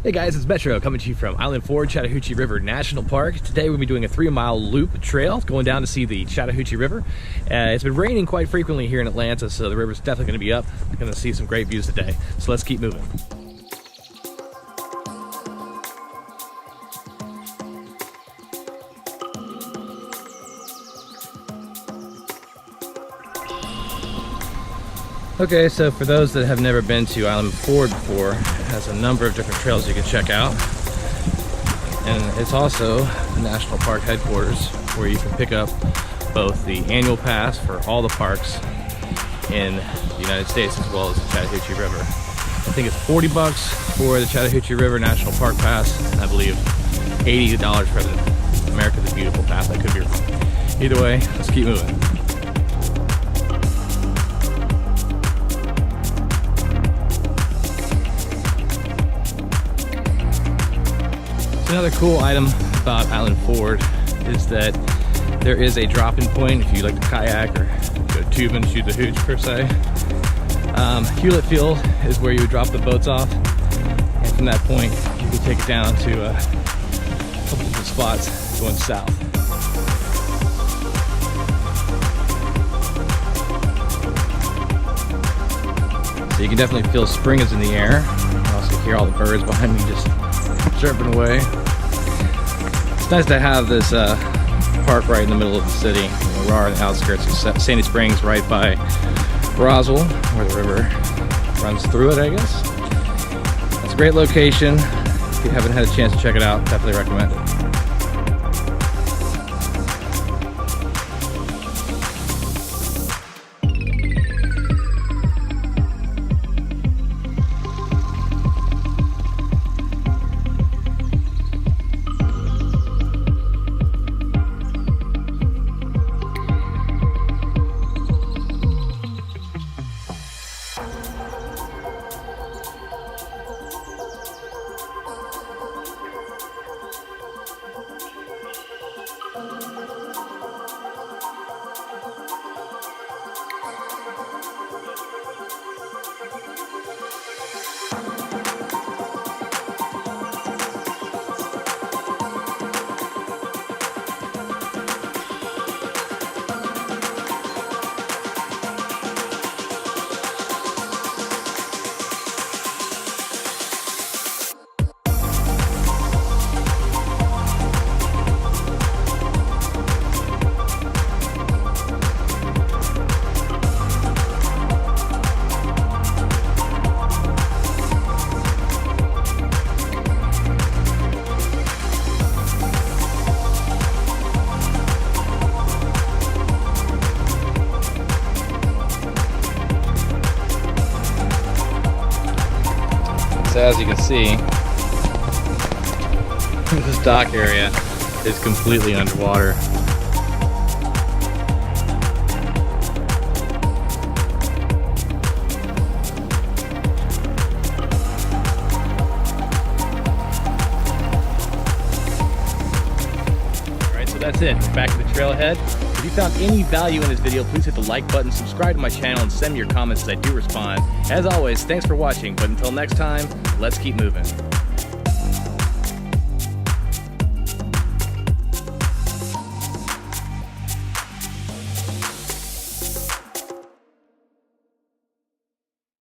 Hey guys, it's Metro coming to you from Island Ford, Chattahoochee River National Park. Today we'll be doing a 3-mile loop trail going down to see the Chattahoochee River. It's been raining quite frequently here in Atlanta, so the river's definitely going to be up. We're going to see some great views today, so let's keep moving. Okay, so for those that have never been to Island Ford before, it has a number of different trails you can check out. And it's also the National Park headquarters where you can pick up both the annual pass for all the parks in the United States as well as the Chattahoochee River. I think it's $40 for the Chattahoochee River National Park Pass, and I believe $80 for the America the Beautiful Pass. I could be wrong. Either way, let's keep moving. Another cool item about Island Ford is that there is a drop-in point if you like to kayak or go tubing, shoot the hooch per se. Hewlett Field is where you would drop the boats off, and from that point you can take it down to a couple different spots going south. So you can definitely feel spring is in the air. You can also hear all the birds behind me just chirping away. It's nice to have this park right in the middle of the city. We are on the outskirts of Sandy Springs, right by Roswell, where the river runs through it, I guess. It's a great location. If you haven't had a chance to check it out, definitely recommend it. So as you can see, this dock area is completely underwater. Alright, so that's it. We're back to the trailhead. If you found any value in this video, please hit the like button, subscribe to my channel, and send me your comments as I do respond. As always, thanks for watching, but until next time, let's keep moving.